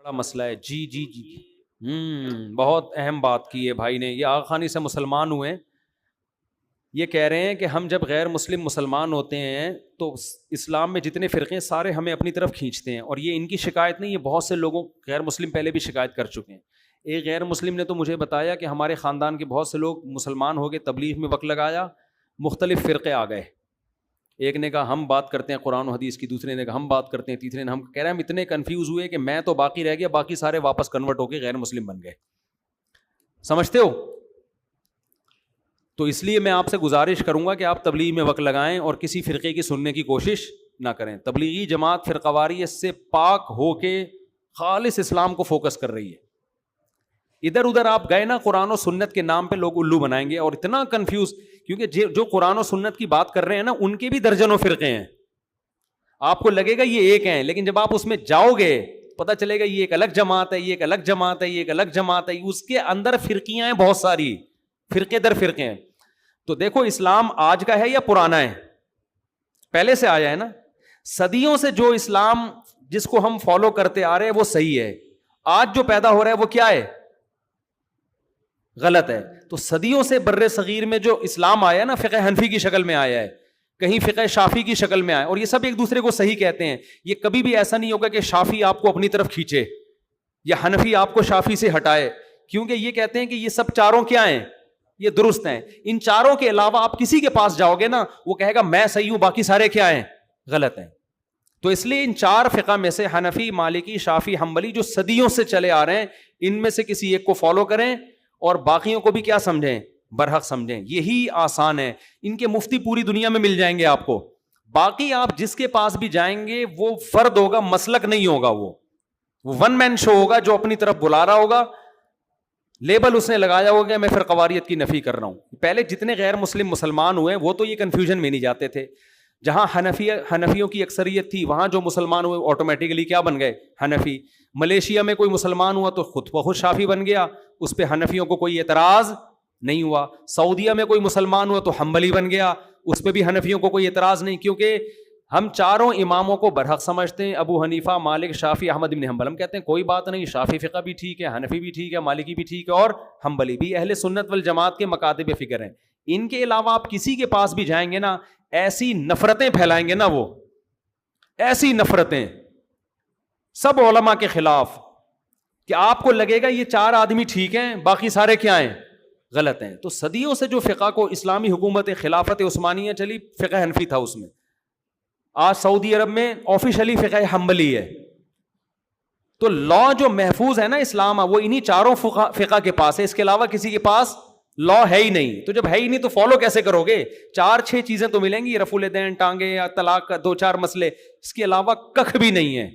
بڑا مسئلہ ہے. جی جی جی. بہت اہم بات کی ہے بھائی نے. یہ آغا خانی سے مسلمان ہوئے, یہ کہہ رہے ہیں کہ ہم جب غیر مسلم مسلمان ہوتے ہیں تو اسلام میں جتنے فرقے ہیں سارے ہمیں اپنی طرف کھینچتے ہیں. اور یہ ان کی شکایت نہیں, یہ بہت سے لوگوں غیر مسلم پہلے بھی شکایت کر چکے ہیں. ایک غیر مسلم نے تو مجھے بتایا کہ ہمارے خاندان کے بہت سے لوگ مسلمان ہو گئے, تبلیغ میں وقت لگایا, مختلف فرقے آ گئے. ایک نے کہا ہم بات کرتے ہیں قرآن و حدیث کی, دوسرے نے کہا ہم بات کرتے ہیں, تیسرے نے ہم. کہہ رہے ہیں ہم اتنے کنفیوز ہوئے کہ میں تو باقی رہ گیا, باقی سارے واپس کنورٹ ہو کے غیر مسلم بن گئے. سمجھتے ہو؟ تو اس لیے میں آپ سے گزارش کروں گا کہ آپ تبلیغ میں وقت لگائیں اور کسی فرقے کی سننے کی کوشش نہ کریں. تبلیغی جماعت فرقہ واریت سے پاک ہو کے خالص اسلام کو فوکس کر رہی ہے. ادھر ادھر آپ گئے نا, قرآن و سنت کے نام پہ لوگ الو بنائیں گے اور اتنا کنفیوز, کیونکہ جو قرآن و سنت کی بات کر رہے ہیں نا ان کے بھی درجنوں فرقے ہیں. آپ کو لگے گا یہ ایک ہیں, لیکن جب آپ اس میں جاؤ گے پتہ چلے گا یہ ایک الگ جماعت ہے, یہ ایک الگ جماعت ہے, یہ ایک الگ جماعت ہے. اس کے اندر فرقیاں ہیں بہت ساری, فرقے در فرقے ہیں. تو دیکھو اسلام آج کا ہے یا پرانا ہے؟ پہلے سے آیا ہے نا. صدیوں سے جو اسلام جس کو ہم فالو کرتے آ رہے ہیں وہ صحیح ہے. آج جو پیدا ہو رہا ہے وہ کیا ہے؟ غلط ہے. تو صدیوں سے بر صغیر میں جو اسلام آیا ہے نا, فقہ حنفی کی شکل میں آیا ہے, کہیں فقہ شافی کی شکل میں آیا, اور یہ سب ایک دوسرے کو صحیح کہتے ہیں. یہ کبھی بھی ایسا نہیں ہوگا کہ شافی آپ کو اپنی طرف کھینچے یا حنفی آپ کو شافی سے ہٹائے, کیونکہ یہ کہتے ہیں کہ یہ سب چاروں کیا ہیں, یہ درست ہیں. ان چاروں کے علاوہ آپ کسی کے پاس جاؤ گے نا, وہ کہے گا میں صحیح ہوں, باقی سارے کیا ہیں, غلط ہیں. تو اس لیے ان چار فقہ میں سے حنفی, مالکی, شافی, حنبلی جو صدیوں سے چلے آ رہے ہیں, ان میں سے کسی ایک کو فالو کریں اور باقیوں کو بھی کیا سمجھیں, برحق سمجھیں. یہی آسان ہے. ان کے مفتی پوری دنیا میں مل جائیں گے آپ کو. باقی آپ جس کے پاس بھی جائیں گے وہ فرد ہوگا, مسلک نہیں ہوگا, وہ ون مین شو ہوگا جو اپنی طرف بلا رہا ہوگا, لیبل اس نے لگایا ہوگا میں فرقہ واریت کی نفی کر رہا ہوں. پہلے جتنے غیر مسلم مسلمان ہوئے وہ تو یہ کنفیوژن میں نہیں جاتے تھے. جہاں حنفیوں کی اکثریت تھی وہاں جو مسلمان ہوئے آٹومیٹکلی کیا بن گئے, حنفی. ملیشیا میں کوئی مسلمان ہوا تو خود بخود شافی بن گیا, اس پہ حنفیوں کو کوئی اعتراض نہیں ہوا. سعودیہ میں کوئی مسلمان ہوا تو حنبلی بن گیا, اس پہ بھی حنفیوں کو کوئی اعتراض نہیں, کیونکہ ہم چاروں اماموں کو برحق سمجھتے ہیں, ابو حنیفہ, مالک, شافی, احمد بن حنبل. ہم کہتے ہیں کوئی بات نہیں, شافی فقہ بھی ٹھیک ہے, حنفی بھی ٹھیک ہے, مالکی بھی ٹھیک ہے, اور حنبلی بھی. اہل سنت والجماعت کے مکاتب فکر ہیں. ان کے علاوہ آپ کسی کے پاس بھی جائیں گے نا, ایسی نفرتیں پھیلائیں گے نا, وہ ایسی نفرتیں سب علماء کے خلاف کہ آپ کو لگے گا یہ چار آدمی ٹھیک ہیں, باقی سارے کیا ہیں, غلط ہیں. تو صدیوں سے جو فقہ کو اسلامی حکومت خلافت عثمانیہ چلی, فقہ حنفی تھا اس میں. آج سعودی عرب میں آفیشلی فقہ حنبلی ہے. تو لا جو محفوظ ہے نا اسلام, وہ انہی چاروں فقہ کے پاس ہے, اس کے علاوہ کسی کے پاس لا ہے ہی نہیں. تو جب ہے ہی نہیں تو فالو کیسے کرو گے؟ 4-6 چیزیں تو ملیں گی, رفع الیدین, ٹانگیں, یا طلاق کا 2-4 مسئلے, اس کے علاوہ کخ بھی نہیں ہے.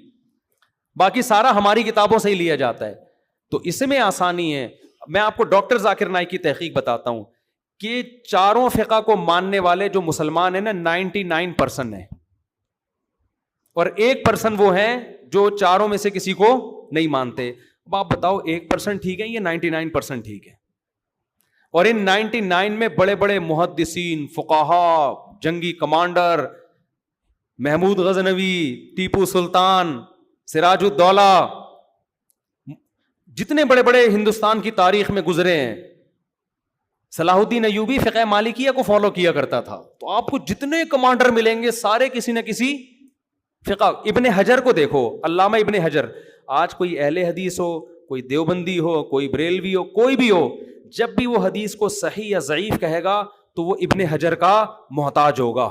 باقی سارا ہماری کتابوں سے ہی لیا جاتا ہے. تو اس میں آسانی ہے. میں آپ کو ڈاکٹر ذاکر نائک کی تحقیق بتاتا ہوں کہ چاروں فقہ کو ماننے والے جو مسلمان ہیں نا 99% ہیں, اور 1% وہ ہیں جو چاروں میں سے کسی کو نہیں مانتے. اب آپ بتاؤ 1% ٹھیک ہے یا 99% ٹھیک ہے؟ اور ان 99 میں بڑے بڑے محدثین, فقہا, جنگی کمانڈر, محمود غزنوی, ٹیپو سلطان, سراج الدولہ, جتنے بڑے بڑے ہندوستان کی تاریخ میں گزرے ہیں. صلاح الدین ایوبی فقہ مالکیہ کو فالو کیا کرتا تھا. تو آپ کو جتنے کمانڈر ملیں گے سارے کسی نہ کسی فقہ. ابن حجر کو دیکھو, علامہ ابن حجر. آج کوئی اہل حدیث ہو, کوئی دیوبندی ہو, کوئی بریلوی ہو, کوئی بھی ہو, جب بھی وہ حدیث کو صحیح یا ضعیف کہے گا تو وہ ابن حجر کا محتاج ہوگا,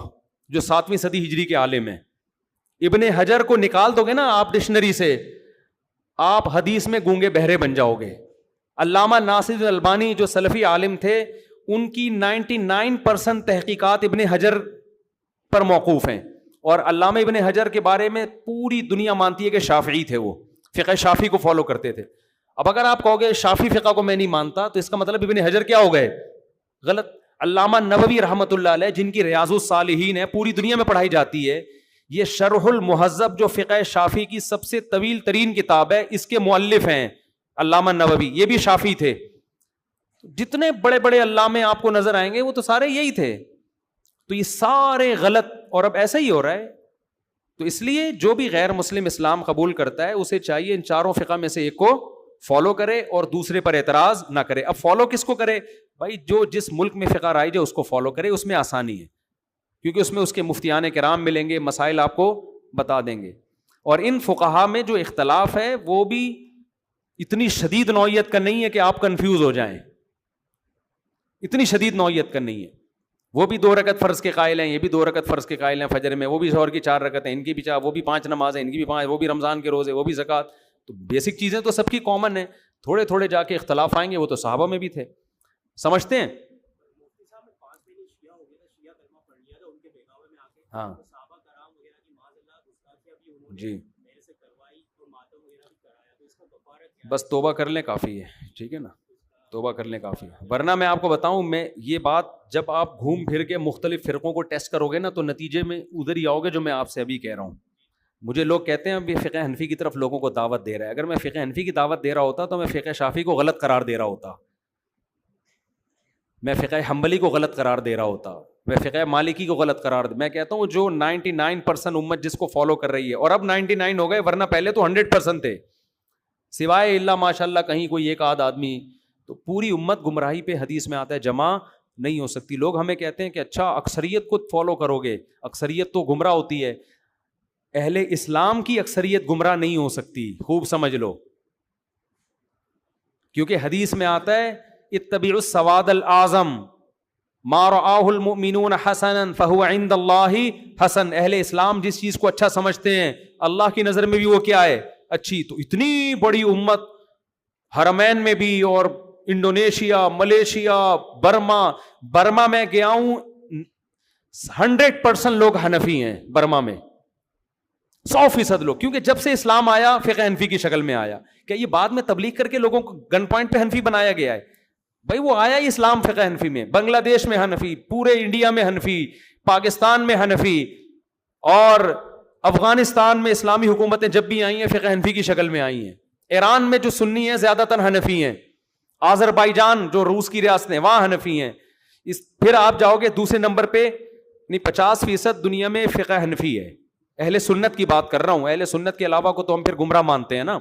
جو 7ویں صدی ہجری کے عالم ہے. ابن حجر کو نکال دو گے نا آپ ڈکشنری سے, آپ حدیث میں گونگے بہرے بن جاؤ گے. علامہ ناصر الالبانی جو سلفی عالم تھے, ان کی 99% تحقیقات ابن حجر پر موقوف ہیں, اور علامہ ابن حجر کے بارے میں پوری دنیا مانتی ہے کہ شافعی تھے, وہ فقہ شافی کو فالو کرتے تھے. اب اگر آپ کہو گے شافی فقہ کو میں نہیں مانتا, تو اس کا مطلب ابن حجر کیا ہو گئے, غلط. علامہ نووی رحمۃ اللہ علیہ, جن کی ریاض الصالحین ہے, پوری دنیا میں پڑھائی جاتی ہے, یہ شرح المہذب جو فقہ شافی کی سب سے طویل ترین کتاب ہے, اس کے مؤلف ہیں علامہ نووی, یہ بھی شافی تھے. جتنے بڑے بڑے علامے آپ کو نظر آئیں گے وہ تو سارے یہی تھے. تو یہ سارے غلط. اور اب ایسا ہی ہو رہا ہے, تو اس لیے جو بھی غیر مسلم اسلام قبول کرتا ہے اسے چاہیے ان چاروں فقہ میں سے ایک کو فالو کرے اور دوسرے پر اعتراض نہ کرے. اب فالو کس کو کرے بھائی؟ جو جس ملک میں فقہ رائج ہے اس کو فالو کرے, اس میں آسانی ہے, کیونکہ اس میں اس کے مفتیان کرام ملیں گے, مسائل آپ کو بتا دیں گے. اور ان فقہا میں جو اختلاف ہے وہ بھی اتنی شدید نوعیت کا نہیں ہے کہ آپ کنفیوز ہو جائیں, اتنی شدید نوعیت کا نہیں ہے. وہ بھی 2 رکعت فرض کے قائل ہیں, یہ بھی 2 رکعت فرض کے قائل ہیں فجر میں, وہ بھی ظہر کی 4 رکعتیں, ان کی بھی 4, وہ بھی 5 نمازیں, ان کی بھی 5, وہ بھی رمضان کے روزے, وہ بھی زکوٰۃ. تو بیسک چیزیں تو سب کی کامن ہیں, تھوڑے تھوڑے جا کے اختلاف آئیں گے, وہ تو صحابہ میں بھی تھے. سمجھتے ہیں؟ ہاں جی, بس توبہ کر لیں کافی ہے, ٹھیک ہے نا, توبہ کر لیں کافی ہے. ورنہ میں آپ کو بتاؤں, میں یہ بات جب آپ گھوم پھر کے مختلف فرقوں کو ٹیسٹ کرو گے نا تو نتیجے میں ادھر ہی آؤ گے جو میں آپ سے ابھی کہہ رہا ہوں. مجھے لوگ کہتے ہیں اب یہ فقہ حنفی کی طرف لوگوں کو دعوت دے رہا ہے. اگر میں فقہ حنفی کی دعوت دے رہا ہوتا تو میں فقہ شافعی کو غلط قرار دے رہا ہوتا, میں فقہ حنبلی کو غلط قرار دے رہا ہوتا, میں فقہ مالکی کو غلط قرار دے. میں کہتا ہوں جو 99% امت جس کو فالو کر رہی ہے, اور اب 99 ہو گئے, ورنہ پہلے تو 100% تھے, سوائے اللہ ماشاء اللہ کہیں کوئی ایک آدھ آدمی, تو پوری امت گمراہی پہ حدیث میں آتا ہے جمع نہیں ہو سکتی. لوگ ہمیں کہتے ہیں کہ اچھا اکثریت کو فالو کرو گے, اکثریت تو گمراہ ہوتی ہے. اہل اسلام کی اکثریت گمراہ نہیں ہو سکتی, خوب سمجھ لو, کیونکہ حدیث میں آتا ہے اتبعوا السواد الاعظم ما رآہ المؤمنون حسنا فہو عند اللہ حسن. اہل اسلام جس چیز کو اچھا سمجھتے ہیں اللہ کی نظر میں بھی وہ کیا ہے؟ اچھی. تو اتنی بڑی امت, حرمین میں بھی, اور انڈونیشیا, ملیشیا, برما میں گیا ہوں, 100% لوگ حنفی ہیں برما میں, 100% لوگ, کیونکہ جب سے اسلام آیا فقہ حنفی کی شکل میں آیا. کیا یہ بعد میں تبلیغ کر کے لوگوں کو گن پوائنٹ پہ حنفی بنایا گیا ہے؟ بھائی وہ آیا ہی اسلام فقہ حنفی میں. بنگلہ دیش میں حنفی, پورے انڈیا میں حنفی, پاکستان میں حنفی, اور افغانستان میں اسلامی حکومتیں جب بھی آئی ہیں فقہ حنفی کی شکل میں آئی ہیں. ایران میں جو سنی ہیں زیادہ تر حنفی ہیں, آذربائیجان جو روس کی ریاستیں وہاں حنفی ہیں. پھر آپ جاؤ گے دوسرے نمبر پہ, 50% دنیا میں فقہ حنفی ہے. اہل سنت کی بات کر رہا ہوں, اہل سنت کے علاوہ کو تو ہم پھر گمراہ مانتے ہیں نا,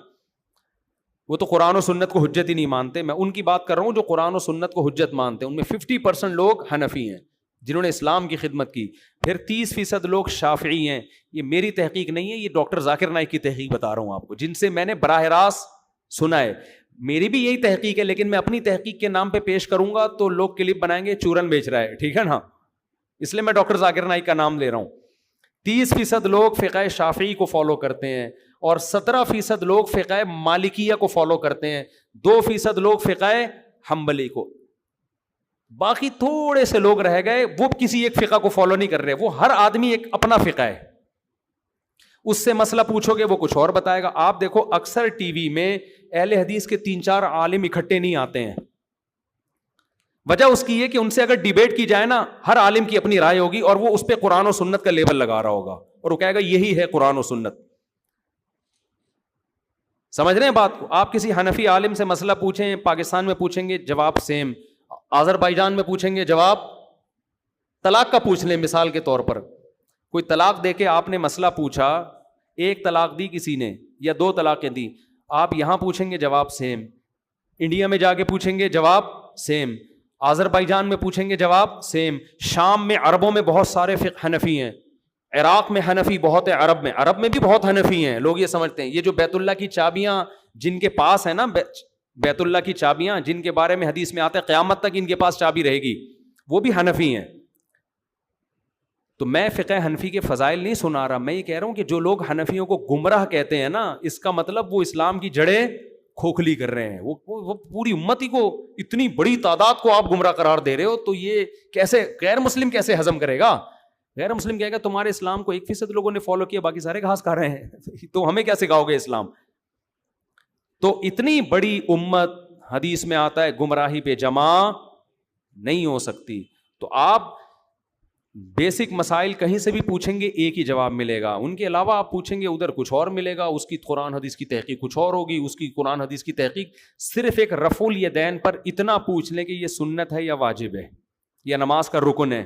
وہ تو قرآن و سنت کو حجت ہی نہیں مانتے. میں ان کی بات کر رہا ہوں جو قرآن و سنت کو حجت مانتے ہیں. ان میں 50% لوگ حنفی ہیں جنہوں نے اسلام کی خدمت کی. پھر 30% لوگ شافعی ہیں. یہ میری تحقیق نہیں ہے, یہ ڈاکٹر ذاکر نائک کی تحقیق بتا رہا ہوں آپ کو, جن سے میں نے براہ راست سنا ہے. میری بھی یہی تحقیق ہے, لیکن میں اپنی تحقیق کے نام پہ پیش کروں گا تو لوگ کلپ بنائیں گے چورن بیچ رہا ہے, ٹھیک ہے نا, اس لیے میں ڈاکٹر ذاکر نائک کا نام لے رہا ہوں. 30% لوگ فقہ شافعی کو فالو کرتے ہیں, اور 17% لوگ فقہ مالکیہ کو فالو کرتے ہیں, 2% لوگ فقہ حنبلی کو. باقی تھوڑے سے لوگ رہ گئے, وہ کسی ایک فقہ کو فالو نہیں کر رہے, وہ ہر آدمی ایک اپنا فقہ ہے. اس سے مسئلہ پوچھو گے وہ کچھ اور بتائے گا. آپ دیکھو اکثر ٹی وی میں اہل حدیث کے 3-4 عالم اکٹھے نہیں آتے ہیں. وجہ اس کی ہے کہ ان سے اگر ڈیبیٹ کی جائے نا, ہر عالم کی اپنی رائے ہوگی, اور وہ اس پہ قرآن و سنت کا لیبل لگا رہا ہوگا, اور وہ کہے گا یہی ہے قرآن و سنت. سمجھ رہے ہیں بات کو؟ آپ کسی حنفی عالم سے مسئلہ پوچھیں, پاکستان میں پوچھیں گے جواب سیم, آذربائیجان میں پوچھیں گے جواب, طلاق کا پوچھ لیں مثال کے طور پر, کوئی طلاق دے کے آپ نے مسئلہ پوچھا, 1 طلاق دی کسی نے یا 2 طلاقیں دی, آپ یہاں پوچھیں گے جواب سیم, انڈیا میں جا کے پوچھیں گے جواب سیم, آذربائیجان میں پوچھیں گے جواب سیم, شام میں عربوں میں بہت سارے فقہ حنفی ہیں, عراق میں حنفی بہت ہے, عرب میں بھی بہت حنفی ہیں. لوگ یہ سمجھتے ہیں یہ جو بیت اللہ کی چابیاں جن کے پاس ہیں نا, بیت اللہ کی چابیاں جن کے بارے میں حدیث میں آتا ہے قیامت تک ان کے پاس چابی رہے گی, وہ بھی حنفی ہیں. تو میں فقہ حنفی کے فضائل نہیں سنا رہا, میں یہ کہہ رہا ہوں کہ جو لوگ حنفیوں کو گمراہ کہتے ہیں نا, اس کا مطلب وہ اسلام کی جڑیں کھوکھلی کر رہے ہیں. وہ پوری امتی کو, اتنی بڑی تعداد کو آپ گمراہ قرار دے رہے ہو, تو یہ کیسے غیر مسلم کیسے ہضم کرے گا؟ غیر مسلم کہے گا تمہارے اسلام کو 1% لوگوں نے فالو کیا, باقی سارے گھاس کھا رہے ہیں, تو ہمیں کیا سکھاؤ گے اسلام؟ تو اتنی بڑی امت, حدیث میں آتا ہے گمراہی پہ جمع نہیں ہو سکتی. تو آپ بیسک مسائل کہیں سے بھی پوچھیں گے ایک ہی جواب ملے گا, ان کے علاوہ آپ پوچھیں گے ادھر کچھ اور ملے گا, اس کی قرآن حدیث کی تحقیق کچھ اور ہوگی, اس کی قرآن حدیث کی تحقیق صرف ایک رفع الیدین پر اتنا پوچھ لیں کہ یہ سنت ہے یا واجب ہے یا نماز کا رکن ہے.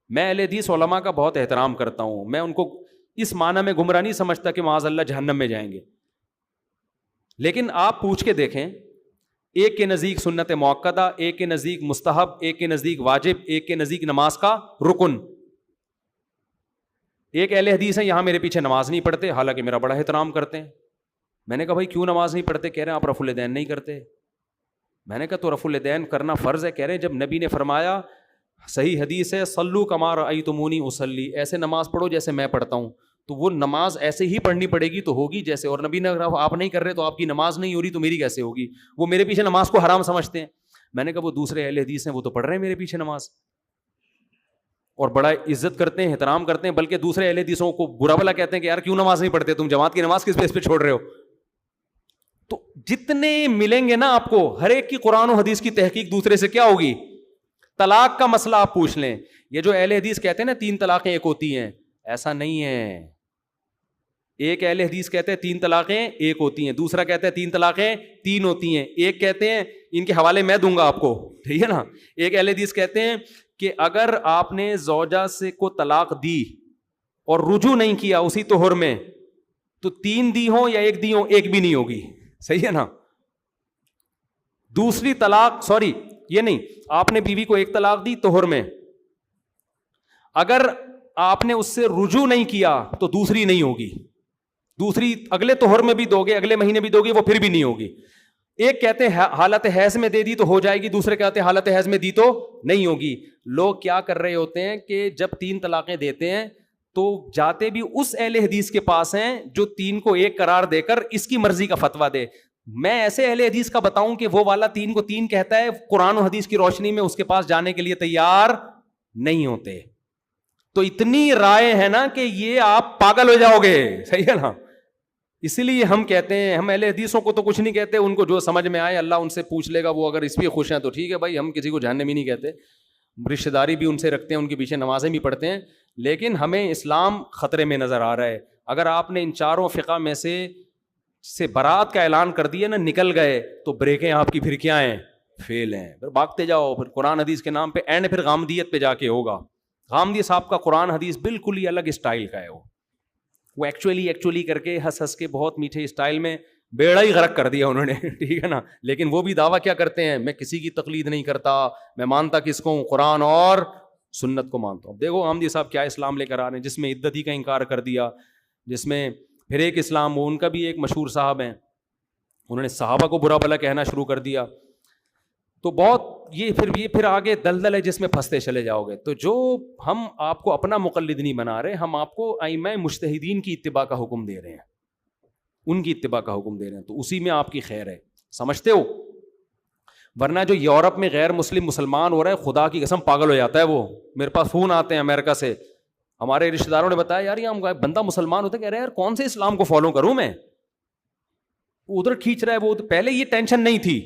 میں اہل حدیث علماء کا بہت احترام کرتا ہوں, میں ان کو اس معنی میں گمراہ نہیں سمجھتا کہ معاذ اللہ جہنم میں جائیں گے. لیکن آپ پوچھ کے دیکھیں, ایک کے نزدیک سنت مؤکدہ, ایک کے نزدیک مستحب, ایک کے نزدیک واجب, ایک کے نزدیک نماز کا رکن. ایک اہل حدیث ہیں یہاں میرے پیچھے نماز نہیں پڑھتے, حالانکہ میرا بڑا احترام کرتے ہیں. میں نے کہا بھائی کیوں نماز نہیں پڑھتے؟ کہہ رہے ہیں آپ رفع الیدین نہیں کرتے. میں نے کہا تو رفع الیدین کرنا فرض ہے. کہہ رہے ہیں جب نبی نے فرمایا, صحیح حدیث ہے, صلو کما رأیتمونی اصلی, ایسے نماز پڑھو جیسے میں پڑھتا ہوں. تو وہ نماز ایسے ہی پڑھنی پڑے گی تو ہوگی جیسے, اور نبی نے آپ نہیں کر رہے تو آپ کی نماز نہیں ہو رہی تو میری کیسے ہوگی؟ وہ میرے پیچھے نماز کو حرام سمجھتے ہیں. میں نے کہا وہ دوسرے اہل حدیث ہیں, وہ تو پڑھ رہے ہیں میرے پیچھے نماز اور بڑا عزت کرتے ہیں, احترام کرتے ہیں, بلکہ دوسرے اہل حدیثوں کو برا بھلا کہتے ہیں کہ یار کیوں نماز نہیں پڑھتے تم, جماعت کی نماز کس بیس پہ چھوڑ رہے ہو. تو جتنے ملیں گے نا آپ کو, ہر ایک کی قرآن و حدیث کی تحقیق دوسرے سے کیا ہوگی. طلاق کا مسئلہ آپ پوچھ لیں, یہ جو اہل حدیث کہتے ہیں نا 3 طلاقیں ایک ہوتی ہیں, ایسا نہیں ہے. ایک اہل حدیث کہتے ہیں 3 طلاقیں ایک ہوتی ہیں, دوسرا کہتے ہیں 3 طلاقیں 3 ہوتی ہیں, ایک کہتے ہیں, ان کے حوالے میں دوں گا آپ کو, ٹھیک ہے نا. ایک اہل حدیث کہتے ہیں کہ اگر آپ نے زوجہ سے کو طلاق دی اور رجوع نہیں کیا اسی طہر میں, تو 3 دی ہوں یا 1 دی ہوں, ایک بھی نہیں ہوگی. صحیح ہے نا. دوسری طلاق, سوری یہ نہیں, آپ نے بیوی کو 1 طلاق دی طہر میں, اگر آپ نے اس سے رجوع نہیں کیا تو دوسری نہیں ہوگی. دوسری اگلے طہر میں بھی دو گے, اگلے مہینے بھی دو گے, وہ پھر بھی نہیں ہوگی. ایک کہتے ہیں حالت حیض میں دے دی تو ہو جائے گی, دوسرے کہتے ہیں حالت حیض میں دی تو نہیں ہوگی. لوگ کیا کر رہے ہوتے ہیں کہ جب 3 طلاقیں دیتے ہیں تو جاتے بھی اس اہل حدیث کے پاس ہیں جو 3 کو 1 قرار دے کر اس کی مرضی کا فتویٰ دے. میں ایسے اہل حدیث کا بتاؤں کہ وہ والا 3 کو 3 کہتا ہے, قرآن و حدیث کی روشنی میں اس کے پاس جانے کے لیے تیار نہیں ہوتے. تو اتنی رائے ہے نا کہ یہ آپ پاگل ہو جاؤ گے. صحیح ہے نا. اسی لیے ہم کہتے ہیں, ہم اہل حدیثوں کو تو کچھ نہیں کہتے, ان کو جو سمجھ میں آئے اللہ ان سے پوچھ لے گا, وہ اگر اس پہ خوش ہیں تو ٹھیک ہے بھائی, ہم کسی کو جہنمی نہیں کہتے, رشتہ داری بھی ان سے رکھتے ہیں, ان کے پیچھے نمازیں بھی پڑھتے ہیں. لیکن ہمیں اسلام خطرے میں نظر آ رہا ہے. اگر آپ نے ان 4 فقہ میں سے برات کا اعلان کر دیا نا, نکل گئے, تو بریکیں آپ کی پھر کیا ہیں, فیل ہیں. پھر بھاگتے جاؤ, پھر قرآن حدیث کے نام پہ اینڈ پھر غامدیت پہ جا کے ہوگا. غامدی صاحب کا قرآن حدیث بالکل ہی الگ اسٹائل کا ہے. وہ ایکچولی کر کے ہنس کے بہت میٹھے اسٹائل میں بیڑا ہی غرق کر دیا انہوں نے, ٹھیک ہے نا. لیکن وہ بھی دعویٰ کیا کرتے ہیں, میں کسی کی تقلید نہیں کرتا, میں مانتا کس کو ہوں, قرآن اور سنت کو مانتا ہوں. دیکھو غامدی صاحب کیا اسلام لے کر آ رہے ہیں, جس میں عدت ہی کا انکار کر دیا, جس میں پھر ایک اسلام, وہ ان کا بھی ایک مشہور صاحب ہیں, انہوں نے صحابہ کو برا بھلا کہنا شروع کر دیا. تو بہت یہ پھر آگے دلدل ہے جس میں پھنستے چلے جاؤ گے. تو جو ہم آپ کو اپنا مقلد نہیں بنا رہے, ہم آپ کو ائمہ مجتہدین کی اتباع کا حکم دے رہے ہیں, ان کی اتباع کا حکم دے رہے ہیں. تو اسی میں آپ کی خیر ہے, سمجھتے ہو. ورنہ جو یورپ میں غیر مسلم مسلمان ہو رہا ہے, خدا کی قسم پاگل ہو جاتا ہے وہ. میرے پاس فون آتے ہیں امریکہ سے, ہمارے رشتہ داروں نے بتایا یار یہ بندہ مسلمان ہوتا ہے, کہہ رہے یار کون سے اسلام کو فالو کروں میں, ادھر کھینچ رہا ہے وہ. پہلے یہ ٹینشن نہیں تھی,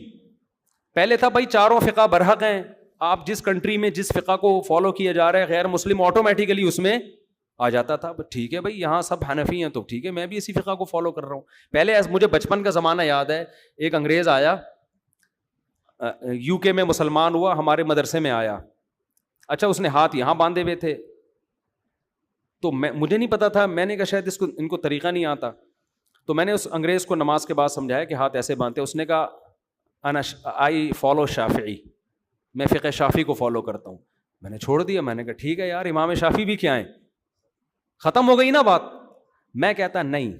پہلے تھا بھائی 4 فقہ برحق ہیں, آپ جس کنٹری میں جس فقہ کو فالو کیا جا رہا ہے غیر مسلم آٹومیٹیکلی اس میں آ جاتا تھا. ٹھیک ہے بھائی, یہاں سب حنفی ہیں تو ٹھیک ہے, میں بھی اسی فقہ کو فالو کر رہا ہوں. پہلے مجھے بچپن کا زمانہ یاد ہے, ایک انگریز آیا UK میں, مسلمان ہوا, ہمارے مدرسے میں آیا. اچھا اس نے ہاتھ یہاں باندھے ہوئے تھے, تو مجھے نہیں پتا تھا, میں نے کہا شاید ان کو طریقہ نہیں آتا. تو میں نے اس انگریز کو نماز کے بعد سمجھایا کہ ہاتھ ایسے باندھتے. اس نے کہا آئی فالو شافعی, میں فقہ شافعی کو فالو کرتا ہوں. میں نے چھوڑ دیا, میں نے کہا ٹھیک ہے یار, امام شافعی بھی کیا ہیں, ختم ہو گئی نا بات. میں کہتا نہیں,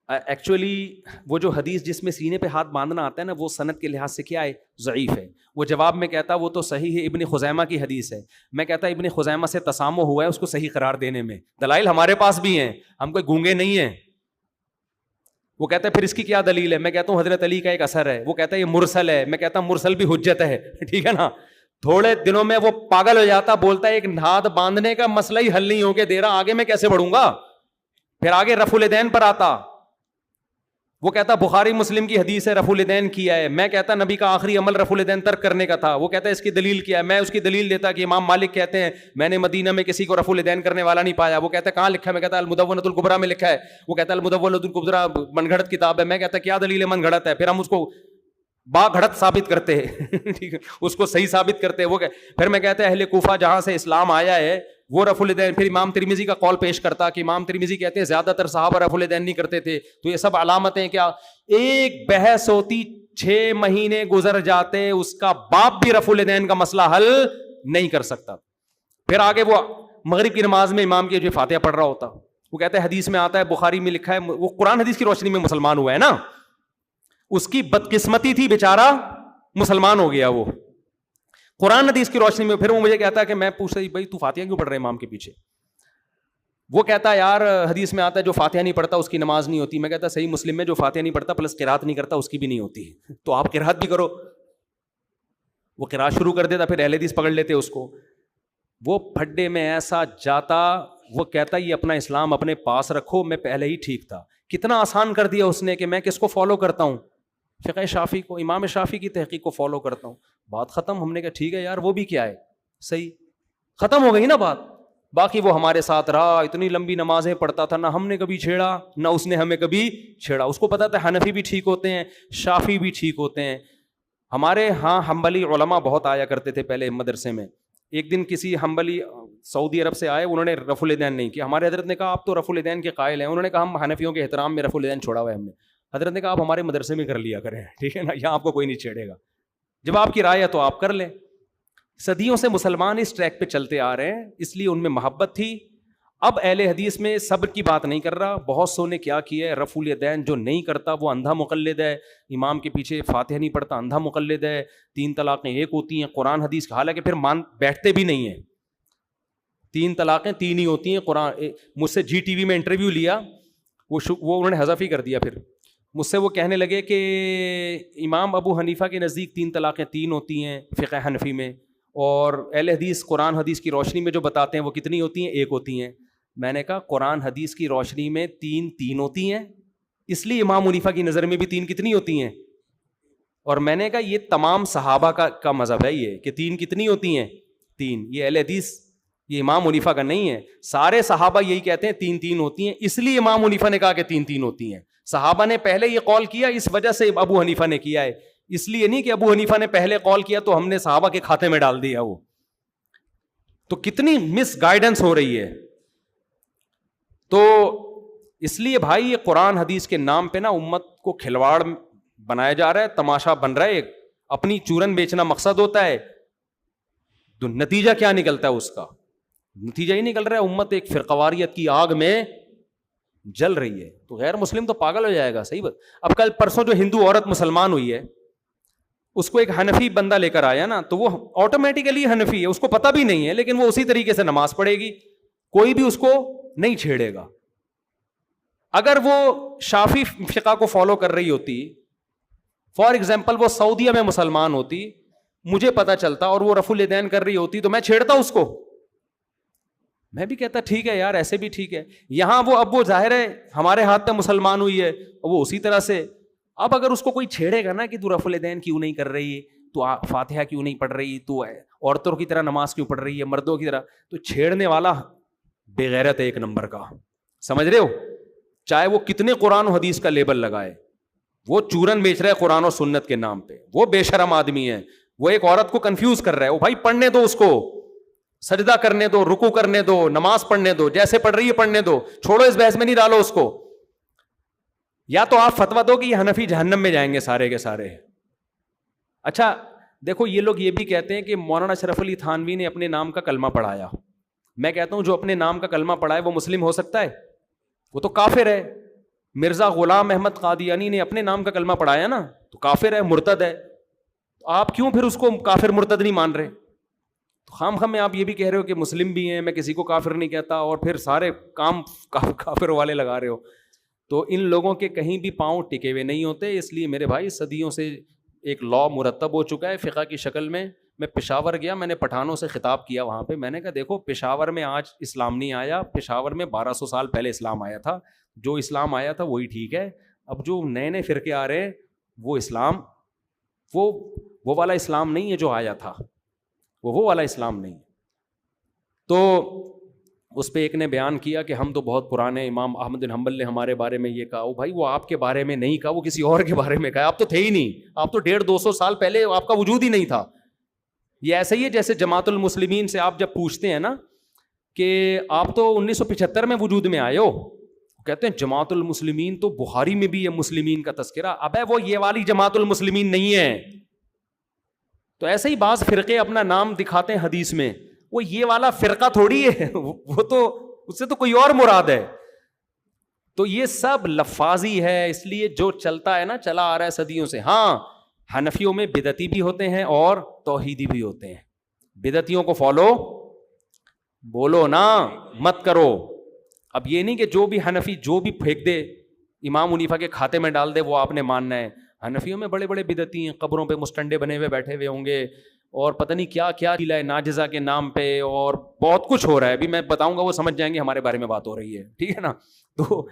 ایکچولی وہ جو حدیث جس میں سینے پہ ہاتھ باندھنا آتا ہے نا, وہ سند کے لحاظ سے کیا ہے, ضعیف ہے. وہ جواب میں کہتا وہ تو صحیح ہے, ابن خزیمہ کی حدیث ہے. میں کہتا ابن خزیمہ سے تسامح ہوا ہے اس کو صحیح قرار دینے میں, دلائل ہمارے پاس بھی ہیں, ہم کوئی گونگے نہیں ہیں. وہ کہتا ہے پھر اس کی کیا دلیل ہے, میں کہتا ہوں حضرت علی کا ایک اثر ہے. وہ کہتا ہے یہ مرسل ہے, میں کہتا ہوں مرسل بھی حجت ہے, ٹھیک ہے نا. تھوڑے دنوں میں وہ پاگل ہو جاتا, بولتا ہے ایک ہاتھ باندھنے کا مسئلہ ہی حل نہیں ہو کے دے رہا, آگے میں کیسے بڑھوں گا. پھر آگے رفع الیدین پر آتا, وہ کہتا بخاری مسلم کی حدیث ہے رفع الیدین کیا ہے. میں کہتا نبی کا آخری عمل رفع الیدین ترک کرنے کا تھا. وہ کہتا ہے اس کی دلیل کیا ہے. میں اس کی دلیل دیتا کہ امام مالک کہتے ہیں میں نے مدینہ میں کسی کو رفع الیدین کرنے والا نہیں پایا. وہ کہتا ہے کہاں لکھا ہے, میں کہتا المدونۃ الکبریٰ میں لکھا ہے. وہ کہتا ہے المدونۃ الکبریٰ من گھڑت کتاب ہے. میں کہتا کیا دلیل ہے من گھڑت ہے. پھر ہم اس کو با گھڑت ثابت کرتے ہیں, ٹھیک ہے, اس کو صحیح ثابت کرتے ہیں. وہ پھر میں کہتا ہے اہل کوفہ جہاں سے اسلام آیا ہے وہ رفع الیدین. پھر امام ترمذی کا قول پیش کرتا کہ امام ترمذی کہتے ہیں زیادہ تر صحابہ رفع الیدین نہیں کرتے تھے. تو یہ سب علامتیں کیا, ایک بحث ہوتی 6 مہینے گزر جاتے, اس کا باپ بھی رفع الیدین کا مسئلہ حل نہیں کر سکتا. پھر آگے وہ مغرب کی نماز میں امام کی جو فاتحہ پڑھ رہا ہوتا, وہ کہتا ہے حدیث میں آتا ہے, بخاری میں لکھا ہے, وہ قرآن حدیث کی روشنی میں مسلمان ہوا ہے نا, اس کی بدقسمتی تھی, بیچارہ مسلمان ہو گیا وہ قرآن حدیث کی روشنی میں. پھر وہ مجھے کہتا ہے کہ میں پوچھتا بھائی تو فاتحہ کیوں پڑھ رہے امام کے پیچھے؟ وہ کہتا ہے یار حدیث میں آتا ہے جو فاتحہ نہیں پڑھتا اس کی نماز نہیں ہوتی. میں کہتا صحیح مسلم میں جو فاتحہ نہیں پڑھتا پلس قرات نہیں کرتا اس کی بھی نہیں ہوتی. تو آپ قرات بھی کرو. وہ قرات شروع کر دیتا, پھر اہل حدیث پکڑ لیتے اس کو. وہ پھڈے میں ایسا جاتا, وہ کہتا یہ اپنا اسلام اپنے پاس رکھو, میں پہلے ہی ٹھیک تھا. کتنا آسان کر دیا اس نے کہ میں کس کو فالو کرتا ہوں, فقہ شافعی کو, امام شافعی کی تحقیق کو فالو کرتا ہوں. بات ختم. ہم نے کہا ٹھیک ہے یار وہ بھی کیا ہے, صحیح, ختم ہو گئی نا بات. باقی وہ ہمارے ساتھ رہا, اتنی لمبی نمازیں پڑھتا تھا, نہ ہم نے کبھی چھیڑا نہ اس نے ہمیں کبھی چھیڑا. اس کو پتا تھا حنفی بھی ٹھیک ہوتے ہیں, شافعی بھی ٹھیک ہوتے ہیں. ہمارے ہاں حنبلی علماء بہت آیا کرتے تھے پہلے مدرسے میں. ایک دن کسی حنبلی سعودی عرب سے آئے, انہوں نے رفع الیدین نہیں کیا. ہمارے حضرت نے کہا آپ تو رفع الیدین کے قائل ہیں. انہوں نے کہا ہم حنفیوں کے احترام میں رفع الیدین چھوڑا ہوا ہے ہم نے. حضرت نے کہا آپ ہمارے مدرسے میں کر لیا کریں, ٹھیک ہے نا, یہاں آپ کو کوئی نہیں چھیڑے گا. جب آپ کی رائے ہے تو آپ کر لیں. صدیوں سے مسلمان اس ٹریک پہ چلتے آ رہے ہیں, اس لیے ان میں محبت تھی. اب اہل حدیث میں صبر کی بات نہیں کر رہا. بہت سو نے کیا کیا ہے, رفع الیدین جو نہیں کرتا وہ اندھا مقلد ہے, امام کے پیچھے فاتحہ نہیں پڑھتا اندھا مقلد ہے, 3 طلاقیں ایک ہوتی ہیں قرآن حدیث کا, حالانکہ پھر بیٹھتے بھی نہیں ہیں. 3 طلاقیں 3 ہی ہوتی ہیں قرآن. مجھ سے جی ٹی وی میں انٹرویو لیا, وہ انہوں نے حذف ہی کر دیا. پھر مجھ سے وہ کہنے لگے کہ امام ابو حنیفہ کے نزدیک 3 طلاقیں 3 ہوتی ہیں فقہ حنفی میں, اور اہل حدیث قرآن حدیث کی روشنی میں جو بتاتے ہیں وہ کتنی ہوتی ہیں, 1 ہوتی ہیں. میں نے کہا قرآن حدیث کی روشنی میں 3 ہوتی ہیں, اس لیے امام حنیفہ کی نظر میں بھی 3 کتنی ہوتی ہیں. اور میں نے کہا یہ تمام صحابہ کا مذہب ہے یہ کہ 3 کتنی ہوتی ہیں, 3. یہ اہل حدیث, یہ امام حنیفہ کا نہیں ہے. سارے صحابہ یہی کہتے ہیں 3 ہوتی ہیں, اس لیے امام حنیفہ نے کہا کہ 3 ہوتی ہیں. صحابہ نے پہلے یہ قول کیا, اس وجہ سے ابو حنیفہ نے کیا ہے, اس لیے نہیں کہ ابو حنیفہ نے پہلے قول کیا تو ہم نے صحابہ کے کھاتے میں ڈال دیا. وہ تو کتنی مس گائیڈنس ہو رہی ہے. تو اس لیے بھائی یہ قرآن حدیث کے نام پہ نا امت کو کھلواڑ بنایا جا رہا ہے, تماشا بن رہا ہے, اپنی چورن بیچنا مقصد ہوتا ہے. تو نتیجہ کیا نکلتا ہے, اس کا نتیجہ ہی نکل رہا ہے امت ایک فرقواریت کی آگ میں جل رہی ہے. تو غیر مسلم تو پاگل ہو جائے گا. صحیح بات. اب کل پرسوں جو ہندو عورت مسلمان ہوئی ہے, اس کو ایک حنفی بندہ لے کر آیا نا, تو وہ آٹومیٹیکلی حنفی ہے, اس کو پتہ بھی نہیں ہے, لیکن وہ اسی طریقے سے نماز پڑھے گی, کوئی بھی اس کو نہیں چھیڑے گا. اگر وہ شافی فقہ کو فالو کر رہی ہوتی, فار ایگزامپل وہ سعودیہ میں مسلمان ہوتی, مجھے پتا چلتا, اور وہ رفع الیدین کر رہی ہوتی, تو میں چھیڑتا اس کو, میں بھی کہتا ٹھیک ہے یار ایسے بھی ٹھیک ہے. یہاں وہ ظاہر ہے ہمارے ہاتھ پہ مسلمان ہوئی ہے, وہ اسی طرح سے. اب اگر اس کو کوئی چھیڑے گا نا کہ تو رفع الیدین کیوں نہیں کر رہی, تو فاتحہ کیوں نہیں پڑھ رہی, تو عورتوں کی طرح نماز کیوں پڑھ رہی ہے, مردوں کی طرح, تو چھیڑنے والا بے غیرت ہے 1 نمبر کا. سمجھ رہے ہو, چاہے وہ کتنے قرآن و حدیث کا لیبل لگائے, وہ چورن بیچ رہا ہے قرآن و سنت کے نام پہ, وہ بے شرم آدمی ہے. وہ ایک عورت کو کنفیوز کر رہا ہے, وہ بھائی پڑھنے دو اس کو, سجدہ کرنے دو, رکوع کرنے دو, نماز پڑھنے دو, جیسے پڑھ رہی ہے پڑھنے دو, چھوڑو, اس بحث میں نہیں ڈالو اس کو. یا تو آپ فتویٰ دو کہ یہ حنفی جہنم میں جائیں گے سارے کے سارے. اچھا دیکھو, یہ لوگ یہ بھی کہتے ہیں کہ مولانا اشرف علی تھانوی نے اپنے نام کا کلمہ پڑھایا. میں کہتا ہوں جو اپنے نام کا کلمہ پڑھائے وہ مسلم ہو سکتا ہے؟ وہ تو کافر ہے. مرزا غلام احمد قادیانی نے اپنے نام کا کلمہ پڑھایا نا, تو کافر ہے, مرتد ہے. آپ کیوں پھر اس کو کافر مرتد نہیں مان رہے؟ تو خام میں آپ یہ بھی کہہ رہے ہو کہ مسلم بھی ہیں, میں کسی کو کافر نہیں کہتا, اور پھر سارے کام کافر والے لگا رہے ہو. تو ان لوگوں کے کہیں بھی پاؤں ٹکے ہوئے نہیں ہوتے. اس لیے میرے بھائی صدیوں سے ایک لا مرتب ہو چکا ہے فقہ کی شکل میں. میں پشاور گیا, میں نے پٹھانوں سے خطاب کیا وہاں پہ, میں نے کہا دیکھو پشاور میں آج اسلام نہیں آیا, پشاور میں 1200 سال پہلے اسلام آیا تھا, جو اسلام آیا تھا وہی ٹھیک ہے. اب جو نئے فرقے آ رہے ہیں وہ اسلام وہ والا اسلام نہیں ہے جو آیا تھا, وہ والا اسلام نہیں. تو اس پہ ایک نے بیان کیا کہ ہم تو بہت پرانے, امام احمد بن حنبل نے ہمارے بارے میں یہ کہا. وہ بھائی وہ آپ کے بارے میں نہیں کہا, وہ کسی اور کے بارے میں کہا, آپ تو تھے ہی نہیں, آپ تو 150-200 سال پہلے آپ کا وجود ہی نہیں تھا. یہ ایسا ہی ہے جیسے جماعت المسلمین سے آپ جب پوچھتے ہیں نا کہ آپ تو 1975 میں وجود میں آئے ہو. کہتے ہیں جماعت المسلمین تو بخاری میں بھی ہے مسلمین کا تذکرہ. ابے وہ یہ والی جماعت المسلمین نہیں ہے. تو ایسے ہی بعض فرقے اپنا نام دکھاتے ہیں حدیث میں, وہ یہ والا فرقہ تھوڑی ہے, وہ تو اس سے تو کوئی اور مراد ہے. تو یہ سب لفاظی ہے, اس لیے جو چلتا ہے نا چلا آ رہا ہے صدیوں سے. ہاں حنفیوں میں بدعتی بھی ہوتے ہیں اور توحیدی بھی ہوتے ہیں. بدعتیوں کو فالو بولو نا, مت کرو. اب یہ نہیں کہ جو بھی حنفی جو بھی پھینک دے امام حنیفہ کے کھاتے میں ڈال دے وہ آپ نے ماننا ہے. حنفیوں میں بڑے بڑے بدعتی ہیں, قبروں پہ مستنڈے بنے ہوئے بیٹھے ہوئے ہوں گے, اور پتہ نہیں کیا کیا ہے ناجزہ کے نام پہ, اور بہت کچھ ہو رہا ہے. ابھی میں بتاؤں گا وہ سمجھ جائیں گے ہمارے بارے میں بات ہو رہی ہے, ٹھیک ہے نا. تو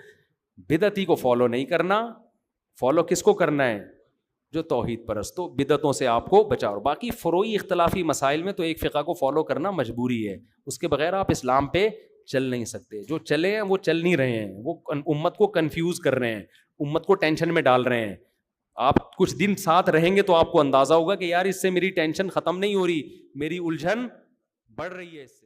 بدعتی کو فالو نہیں کرنا. فالو کس کو کرنا ہے؟ جو توحید پرست ہو. بدعتوں سے آپ کو بچاؤ. باقی فروعی اختلافی مسائل میں تو ایک فقہ کو فالو کرنا مجبوری ہے, اس کے بغیر آپ اسلام پہ چل نہیں سکتے. جو چلے ہیں وہ چل نہیں رہے ہیں, وہ امت کو کنفیوز کر رہے ہیں, امت کو ٹینشن میں ڈال رہے ہیں. آپ کچھ دن ساتھ رہیں گے تو آپ کو اندازہ ہوگا کہ یار اس سے میری ٹینشن ختم نہیں ہو رہی, میری الجھن بڑھ رہی ہے اس سے.